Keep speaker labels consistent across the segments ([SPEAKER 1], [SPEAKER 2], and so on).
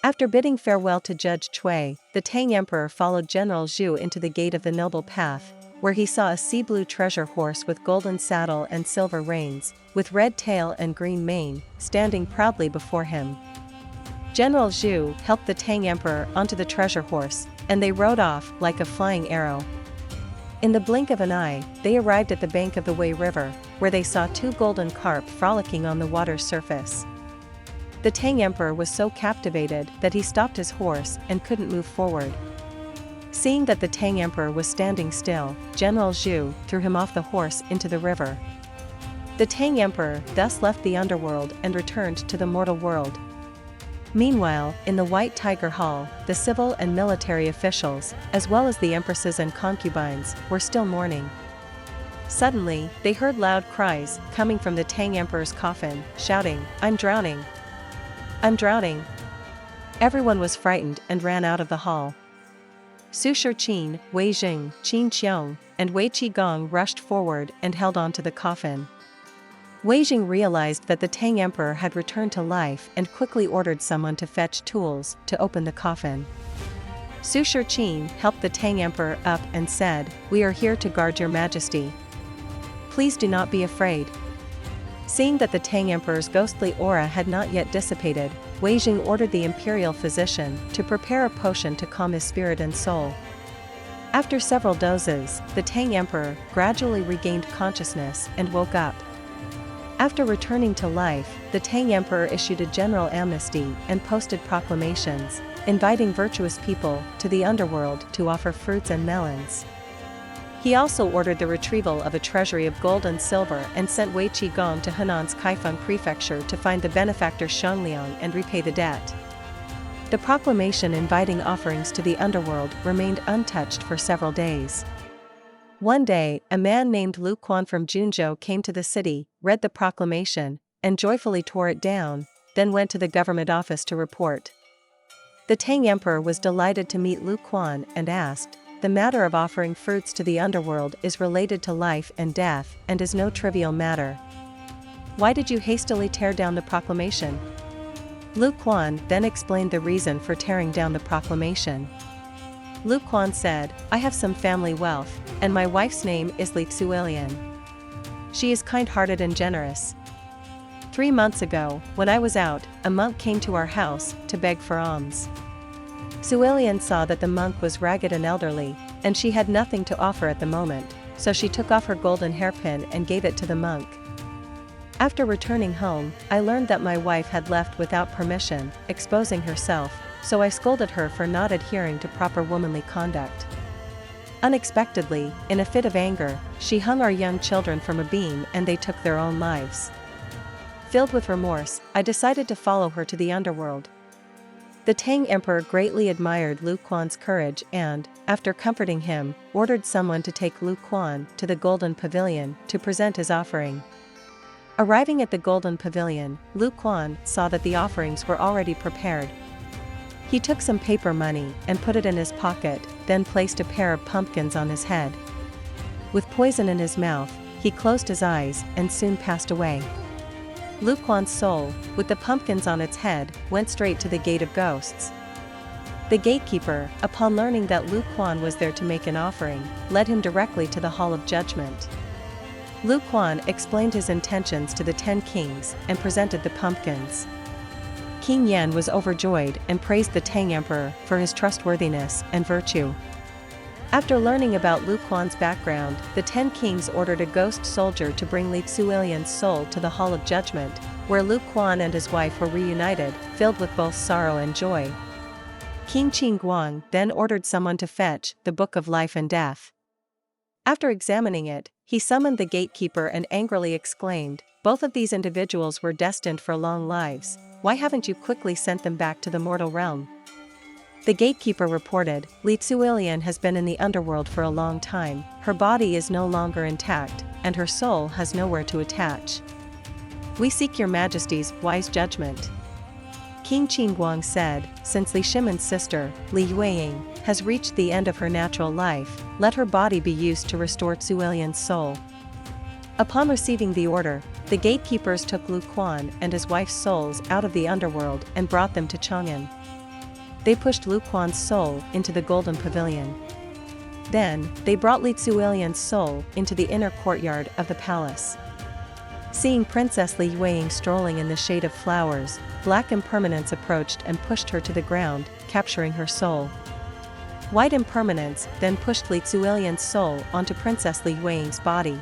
[SPEAKER 1] After bidding farewell to Judge Cui, the Tang Emperor followed General Zhu into the gate of the Noble Path, where he saw a sea blue treasure horse with golden saddle and silver reins, with red tail and green mane, standing proudly before him. General Zhu helped the Tang Emperor onto the treasure horse, and they rode off like a flying arrow. In the blink of an eye, they arrived at the bank of the Wei River, where they saw two golden carp frolicking on the water's surface. The Tang Emperor was so captivated that he stopped his horse and couldn't move forward. Seeing that the Tang Emperor was standing still, General Zhu threw him off the horse into the river. The Tang Emperor thus left the underworld and returned to the mortal world. Meanwhile, in the White Tiger Hall, the civil and military officials, as well as the empresses and concubines, were still mourning. Suddenly, they heard loud cries coming from the Tang Emperor's coffin, shouting, "I'm drowning! I'm drowning!" Everyone was frightened and ran out of the hall. Su Shiqin, Wei Jing, Qin Qiong, and Wei Qigong rushed forward and held on to the coffin. Wei Jing realized that the Tang Emperor had returned to life and quickly ordered someone to fetch tools to open the coffin. Su Shiqin helped the Tang Emperor up and said, "We are here to guard your majesty. Please do not be afraid." Seeing that the Tang Emperor's ghostly aura had not yet dissipated, Wei Jing ordered the imperial physician to prepare a potion to calm his spirit and soul. After several doses, the Tang Emperor gradually regained consciousness and woke up. After returning to life, the Tang Emperor issued a general amnesty and posted proclamations, inviting virtuous people to the underworld to offer fruits and melons. He also ordered the retrieval of a treasury of gold and silver and sent Wei Qigong to Henan's Kaifeng prefecture to find the benefactor Shangliang and repay the debt. The proclamation inviting offerings to the underworld remained untouched for several days. One day, a man named Lu Quan from Junzhou came to the city, read the proclamation, and joyfully tore it down, then went to the government office to report. The Tang Emperor was delighted to meet Lu Quan and asked, "The matter of offering fruits to the underworld is related to life and death and is no trivial matter. Why did you hastily tear down the proclamation?" Lu Quan then explained the reason for tearing down the proclamation. Lu Quan said, "I have some family wealth, and my wife's name is Li Xuelian. She is kind-hearted and generous. 3 months ago, when I was out, a monk came to our house to beg for alms. Xuelian saw that the monk was ragged and elderly, and she had nothing to offer at the moment, so she took off her golden hairpin and gave it to the monk. After returning home, I learned that my wife had left without permission, exposing herself, so I scolded her for not adhering to proper womanly conduct. Unexpectedly, in a fit of anger, she hung our young children from a beam and they took their own lives. Filled with remorse, I decided to follow her to the underworld." The Tang Emperor greatly admired Lu Quan's courage and, after comforting him, ordered someone to take Lu Quan to the Golden Pavilion to present his offering. Arriving at the Golden Pavilion, Lu Quan saw that the offerings were already prepared. He took some paper money and put it in his pocket, then placed a pair of pumpkins on his head. With poison in his mouth, he closed his eyes and soon passed away. Lu Quan's soul, with the pumpkins on its head, went straight to the Gate of Ghosts. The gatekeeper, upon learning that Lu Quan was there to make an offering, led him directly to the Hall of Judgment. Lu Quan explained his intentions to the 10 kings and presented the pumpkins. King Yan was overjoyed and praised the Tang Emperor for his trustworthiness and virtue. After learning about Lu Quan's background, the 10 kings ordered a ghost soldier to bring Li Xuelian's soul to the Hall of Judgment, where Lu Quan and his wife were reunited, filled with both sorrow and joy. King Qingguang then ordered someone to fetch the Book of Life and Death. After examining it, he summoned the gatekeeper and angrily exclaimed, "Both of these individuals were destined for long lives. Why haven't you quickly sent them back to the mortal realm?" The gatekeeper reported, "Li Xuelian has been in the underworld for a long time, her body is no longer intact, and her soul has nowhere to attach. We seek your majesty's wise judgment." King Qingguang said, "Since Li Shimen's sister, Li Yueying, has reached the end of her natural life, let her body be used to restore Xuelian's soul." Upon receiving the order, the gatekeepers took Lu Quan and his wife's souls out of the underworld and brought them to Chang'an. they pushed Lu Quan's soul into the golden pavilion. Then, they brought Li Zuilian's soul into the inner courtyard of the palace. Seeing Princess Li Yueying strolling in the shade of flowers, Black Impermanence approached and pushed her to the ground, capturing her soul. White Impermanence then pushed Li Zuilian's soul onto Princess Li Yueying's body.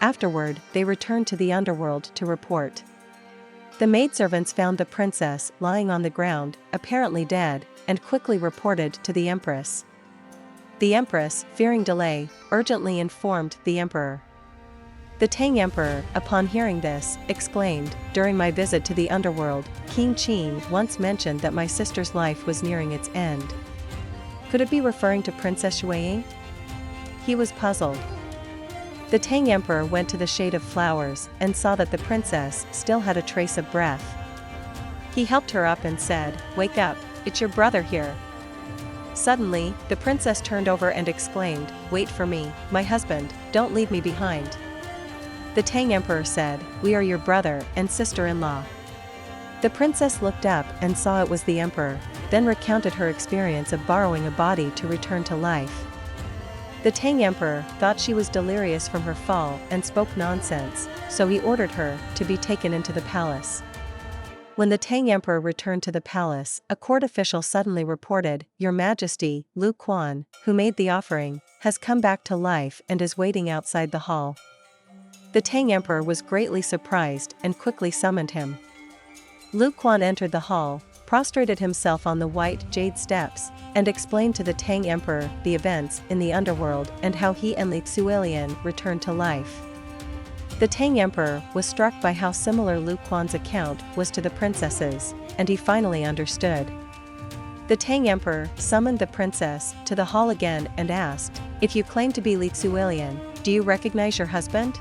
[SPEAKER 1] Afterward, they returned to the underworld to report. The maidservants found the princess lying on the ground, apparently dead, and quickly reported to the empress. The empress, fearing delay, urgently informed the emperor. The Tang Emperor, upon hearing this, exclaimed, "During my visit to the underworld, King Qin once mentioned that my sister's life was nearing its end. Could it be referring to Princess Yueying?" He was puzzled. The Tang Emperor went to the shade of flowers and saw that the princess still had a trace of breath. He helped her up and said, "Wake up, it's your brother here." Suddenly, the princess turned over and exclaimed, "Wait for me, my husband, don't leave me behind." The Tang Emperor said, "We are your brother and sister-in-law." The princess looked up and saw it was the emperor, then recounted her experience of borrowing a body to return to life. The Tang Emperor thought she was delirious from her fall and spoke nonsense, so he ordered her to be taken into the palace. When the Tang Emperor returned to the palace, a court official suddenly reported, "Your Majesty, Lu Quan, who made the offering, has come back to life and is waiting outside the hall." The Tang Emperor was greatly surprised and quickly summoned him. Lu Quan entered the hall, prostrated himself on the white jade steps, and explained to the Tang Emperor the events in the underworld and how he and Li Zuilian returned to life. The Tang Emperor was struck by how similar Lu Quan's account was to the princess's, and he finally understood. The Tang Emperor summoned the princess to the hall again and asked, "If you claim to be Li Zuilian, do you recognize your husband?"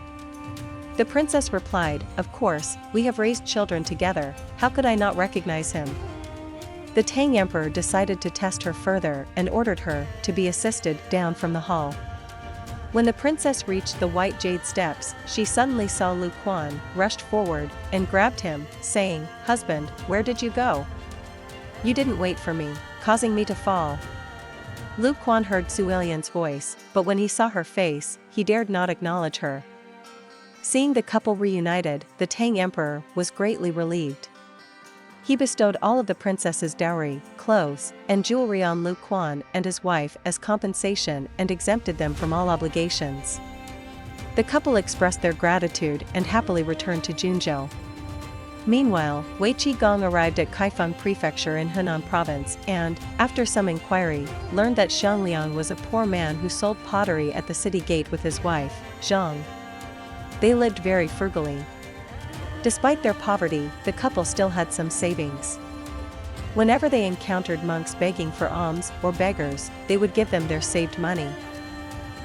[SPEAKER 1] The princess replied, "Of course, we have raised children together, how could I not recognize him?" The Tang Emperor decided to test her further and ordered her to be assisted down from the hall. When the princess reached the white jade steps, she suddenly saw Lu Quan, rushed forward, and grabbed him, saying, "Husband, where did you go? You didn't wait for me, causing me to fall." Lu Quan heard Zuilian's voice, but when he saw her face, he dared not acknowledge her. Seeing the couple reunited, the Tang Emperor was greatly relieved. He bestowed all of the princess's dowry, clothes, and jewelry on Lu Quan and his wife as compensation and exempted them from all obligations. The couple expressed their gratitude and happily returned to Junzhou. Meanwhile, Wei Qigong arrived at Kaifeng Prefecture in Henan Province and, after some inquiry, learned that Xiangliang was a poor man who sold pottery at the city gate with his wife, Zhang. They lived very frugally. Despite their poverty, the couple still had some savings. Whenever they encountered monks begging for alms or beggars, they would give them their saved money.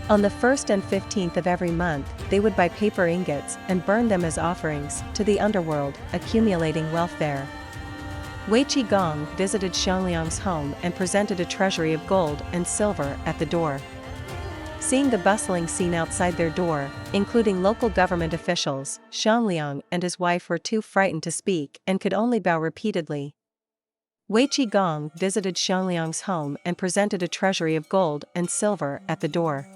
[SPEAKER 1] On the 1st and 15th of every month, they would buy paper ingots and burn them as offerings to the underworld, accumulating wealth there. Wei Qigong visited Xiangliang's home and presented a treasury of gold and silver at the door. Seeing the bustling scene outside their door, including local government officials, Xiangliang and his wife were too frightened to speak and could only bow repeatedly. Wei Qigong visited Xiangliang's home and presented a treasury of gold and silver at the door.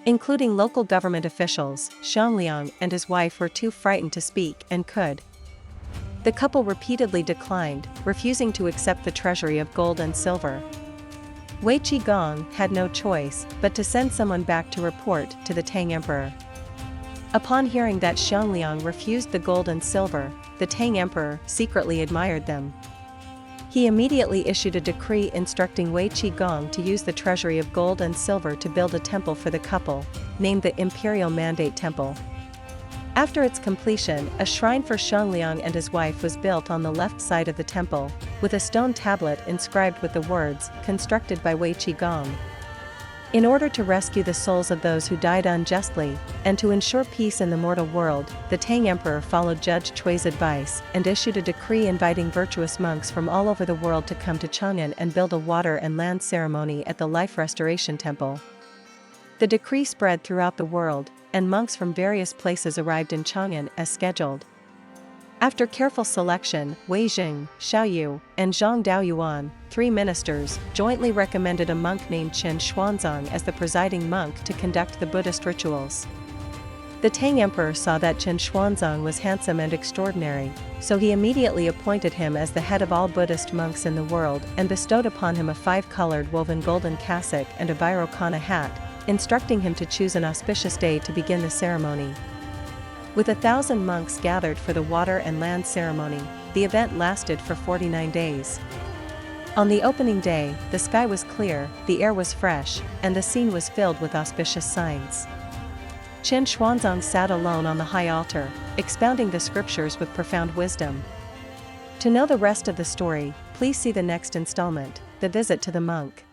[SPEAKER 1] Including local government officials, Xiangliang and his wife were too frightened to speak and could. The couple repeatedly declined, refusing to accept the treasury of gold and silver. Wei Qigong had no choice but to send someone back to report to the Tang Emperor. Upon hearing that Xiangliang refused the gold and silver, the Tang Emperor secretly admired them. He immediately issued a decree instructing Wei Qigong to use the treasury of gold and silver to build a temple for the couple, named the Imperial Mandate Temple. After its completion, a shrine for Xiangliang and his wife was built on the left side of the temple, with a stone tablet inscribed with the words, "Constructed by Wei Qigong." In order to rescue the souls of those who died unjustly, and to ensure peace in the mortal world, the Tang Emperor followed Judge Chui's advice and issued a decree inviting virtuous monks from all over the world to come to Chang'an and build a water and land ceremony at the Life Restoration Temple. The decree spread throughout the world, and monks from various places arrived in Chang'an as scheduled. After careful selection, Wei Jing, Xiaoyu, and Zhang Daoyuan, 3 ministers, jointly recommended a monk named Qin Xuanzang as the presiding monk to conduct the Buddhist rituals. The Tang Emperor saw that Qin Xuanzang was handsome and extraordinary, so he immediately appointed him as the head of all Buddhist monks in the world and bestowed upon him a 5-colored woven golden cassock and a Vairocana hat, instructing him to choose an auspicious day to begin the ceremony. With 1,000 monks gathered for the water and land ceremony, the event lasted for 49 days. On the opening day, the sky was clear, the air was fresh, and the scene was filled with auspicious signs. Qin Xuanzang sat alone on the high altar, expounding the scriptures with profound wisdom. To know the rest of the story, please see the next installment, The Visit to the Monk.